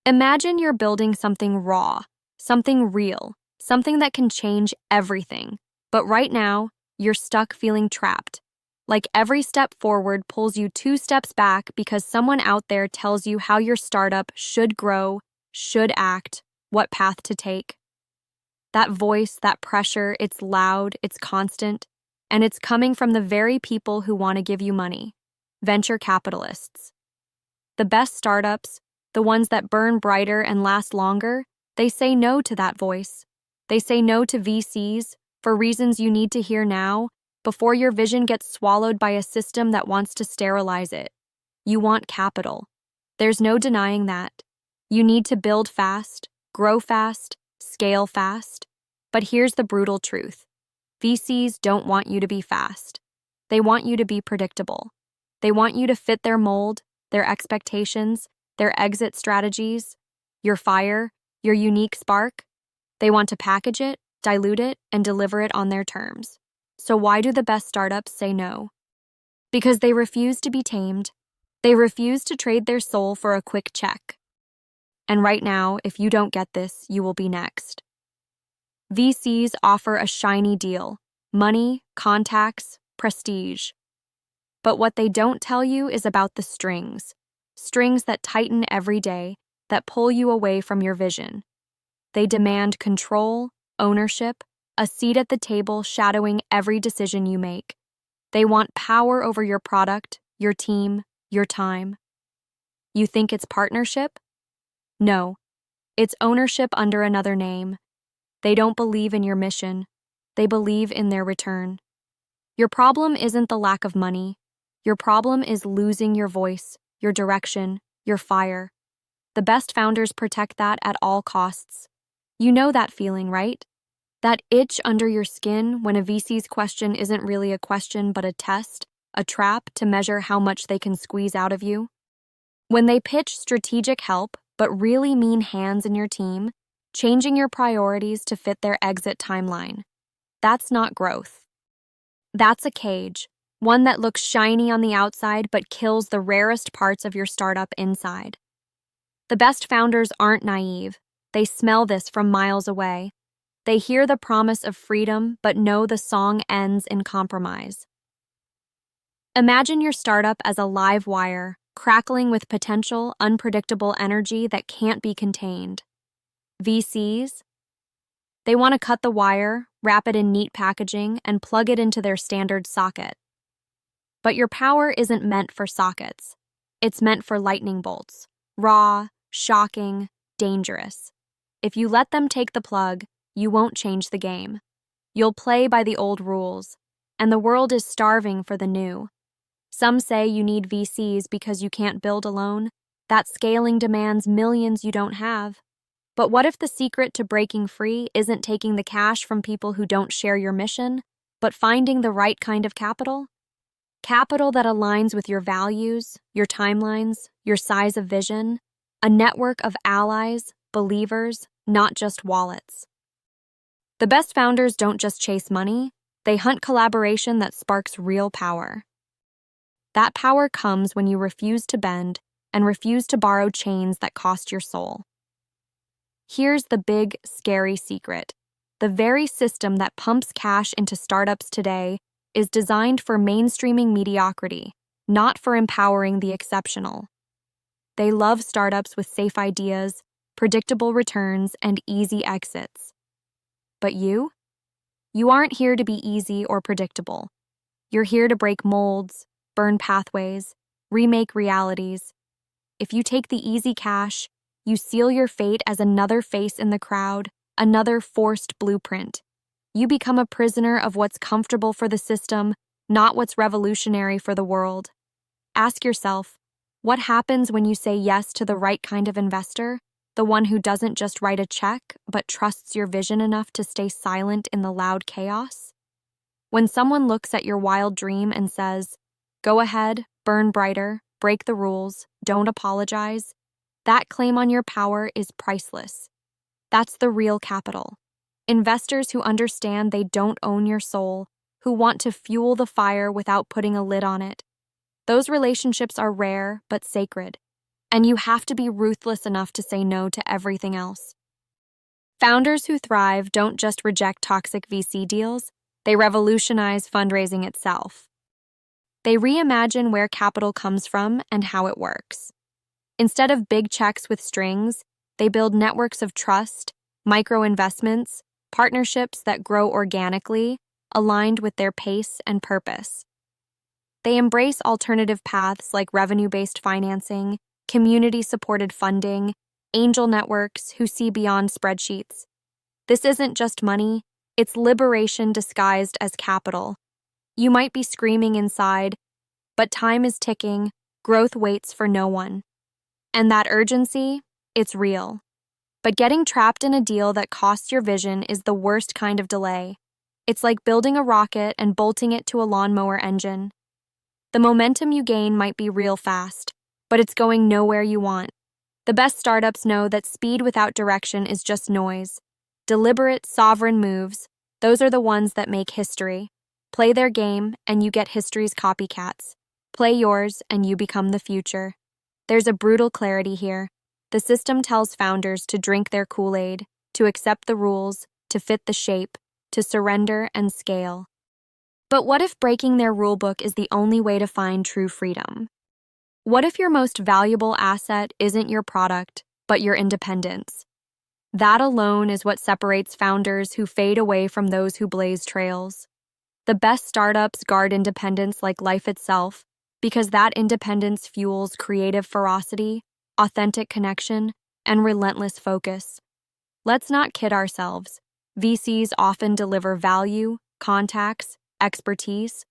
Imagine you're building something raw, something real, something that can change everything. But right now, you're stuck feeling trapped. Like every step forward pulls you 2 steps back because someone out there tells you how your startup should grow, should act, what path to take. That voice, that pressure, it's loud, it's constant, and it's coming from the very people who want to give you money. Venture capitalists. The best startups, the ones that burn brighter and last longer, they say no to that voice. They say no to VCs for reasons you need to hear now before your vision gets swallowed by a system that wants to sterilize it. You want capital. There's no denying that. You need to build fast, grow fast, scale fast. But here's the brutal truth. VCs don't want you to be fast. They want you to be predictable. They want you to fit their mold, their expectations, their exit strategies, your fire, your unique spark. They want to package it, dilute it, and deliver it on their terms. So why do the best startups say no? Because they refuse to be tamed. They refuse to trade their soul for a quick check. And right now, if you don't get this, you will be next. VCs offer a shiny deal: money, contacts, prestige. But what they don't tell you is about the strings that tighten every day, that pull you away from your vision. They demand control, ownership, a seat at the table shadowing every decision you make. They want power over your product, your team, your time. You think it's partnership? No, it's ownership under another name. They don't believe in your mission. They believe in their return. Your problem isn't the lack of money. Your problem is losing your voice, your direction, your fire. The best founders protect that at all costs. You know that feeling, right? That itch under your skin when a VC's question isn't really a question but a test, a trap to measure how much they can squeeze out of you. When they pitch strategic help but really mean hands in your team, changing your priorities to fit their exit timeline. That's not growth. That's a cage, one that looks shiny on the outside but kills the rarest parts of your startup inside. The best founders aren't naive. They smell this from miles away. They hear the promise of freedom but know the song ends in compromise. Imagine your startup as a live wire, crackling with potential, unpredictable energy that can't be contained. VCs? They want to cut the wire, wrap it in neat packaging, and plug it into their standard socket. But your power isn't meant for sockets. It's meant for lightning bolts. Raw, shocking, dangerous. If you let them take the plug, you won't change the game. You'll play by the old rules, and the world is starving for the new. Some say you need VCs because you can't build alone. That scaling demands millions you don't have. But what if the secret to breaking free isn't taking the cash from people who don't share your mission, but finding the right kind of capital? Capital that aligns with your values, your timelines, your size of vision, a network of allies, believers, not just wallets. The best founders don't just chase money, they hunt collaboration that sparks real power. That power comes when you refuse to bend and refuse to borrow chains that cost your soul. Here's the big, scary secret. The very system that pumps cash into startups today is designed for mainstreaming mediocrity, not for empowering the exceptional. They love startups with safe ideas, predictable returns, and easy exits. But you? You aren't here to be easy or predictable. You're here to break molds, burn pathways, remake realities. If you take the easy cash, you seal your fate as another face in the crowd, another forced blueprint. You become a prisoner of what's comfortable for the system, not what's revolutionary for the world. Ask yourself, what happens when you say yes to the right kind of investor, the one who doesn't just write a check, but trusts your vision enough to stay silent in the loud chaos? When someone looks at your wild dream and says, "Go ahead, burn brighter, break the rules, don't apologize," that claim on your power is priceless. That's the real capital. Investors who understand they don't own your soul, who want to fuel the fire without putting a lid on it. Those relationships are rare but sacred. And you have to be ruthless enough to say no to everything else. Founders who thrive don't just reject toxic VC deals, they revolutionize fundraising itself. They reimagine where capital comes from and how it works. Instead of big checks with strings, they build networks of trust, micro investments, partnerships that grow organically, aligned with their pace and purpose. They embrace alternative paths like revenue-based financing, community-supported funding, angel networks who see beyond spreadsheets. This isn't just money, it's liberation disguised as capital. You might be screaming inside, but time is ticking, growth waits for no one. And that urgency, it's real. But getting trapped in a deal that costs your vision is the worst kind of delay. It's like building a rocket and bolting it to a lawnmower engine. The momentum you gain might be real fast, but it's going nowhere you want. The best startups know that speed without direction is just noise. Deliberate, sovereign moves, those are the ones that make history. Play their game, and you get history's copycats. Play yours, and you become the future. There's a brutal clarity here. The system tells founders to drink their Kool-Aid, to accept the rules, to fit the shape, to surrender and scale. But what if breaking their rulebook is the only way to find true freedom? What if your most valuable asset isn't your product, but your independence? That alone is what separates founders who fade away from those who blaze trails. The best startups guard independence like life itself, because that independence fuels creative ferocity, authentic connection, and relentless focus. Let's not kid ourselves. VCs often deliver value, contacts, expertise,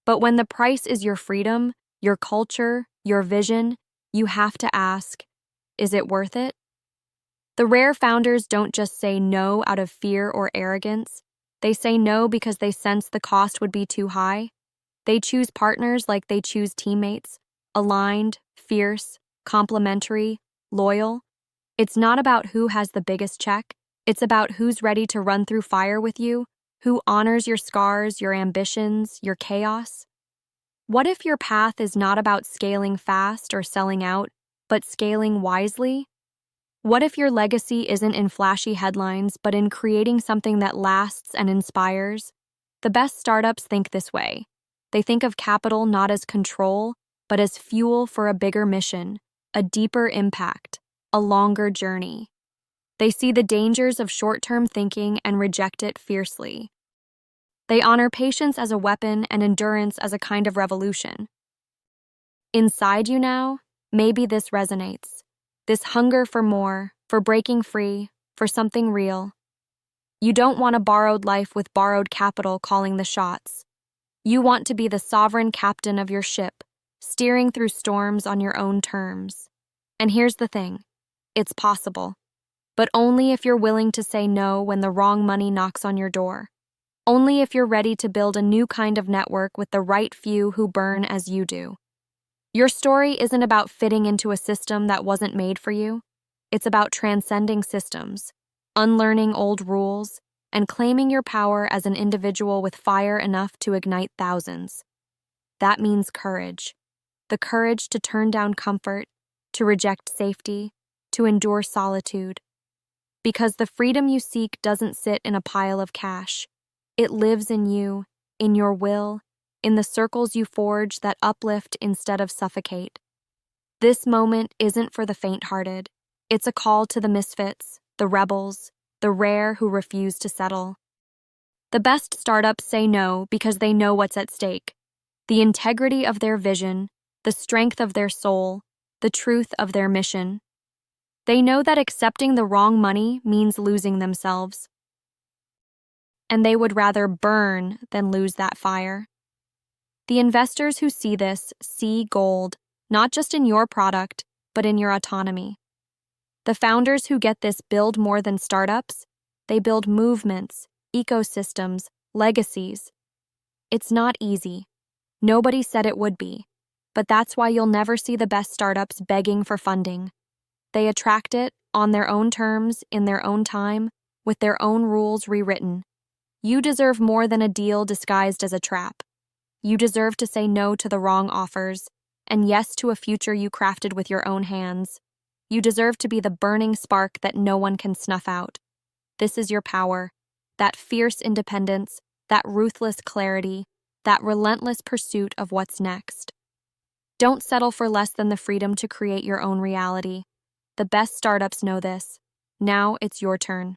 but when the price is your freedom, your culture, your vision, you have to ask, is it worth it? The rare founders don't just say no out of fear or arrogance. They say no because they sense the cost would be too high. They choose partners like they choose teammates, aligned, fierce, complementary, loyal. It's not about who has the biggest check. It's about who's ready to run through fire with you, who honors your scars, your ambitions, your chaos. What if your path is not about scaling fast or selling out, but scaling wisely? What if your legacy isn't in flashy headlines, but in creating something that lasts and inspires? The best startups think this way. They think of capital not as control, but as fuel for a bigger mission, a deeper impact, a longer journey. They see the dangers of short-term thinking and reject it fiercely. They honor patience as a weapon and endurance as a kind of revolution. Inside you now, maybe this resonates. This hunger for more, for breaking free, for something real. You don't want a borrowed life with borrowed capital calling the shots. You want to be the sovereign captain of your ship, steering through storms on your own terms. And here's the thing, it's possible. But only if you're willing to say no when the wrong money knocks on your door. Only if you're ready to build a new kind of network with the right few who burn as you do. Your story isn't about fitting into a system that wasn't made for you. It's about transcending systems, unlearning old rules, and claiming your power as an individual with fire enough to ignite thousands. That means courage. The courage to turn down comfort, to reject safety, to endure solitude. Because the freedom you seek doesn't sit in a pile of cash. It lives in you, in your will, in the circles you forge that uplift instead of suffocate. This moment isn't for the faint-hearted. It's a call to the misfits, the rebels, the rare who refuse to settle. The best startups say no because they know what's at stake. The integrity of their vision, the strength of their soul, the truth of their mission. They know that accepting the wrong money means losing themselves. And they would rather burn than lose that fire. The investors who see this see gold, not just in your product, but in your autonomy. The founders who get this build more than startups. They build movements, ecosystems, legacies. It's not easy. Nobody said it would be. But that's why you'll never see the best startups begging for funding. They attract it on their own terms, in their own time, with their own rules rewritten. You deserve more than a deal disguised as a trap. You deserve to say no to the wrong offers and yes to a future you crafted with your own hands. You deserve to be the burning spark that no one can snuff out. This is your power, that fierce independence, that ruthless clarity, that relentless pursuit of what's next. Don't settle for less than the freedom to create your own reality. The best startups know this. Now it's your turn.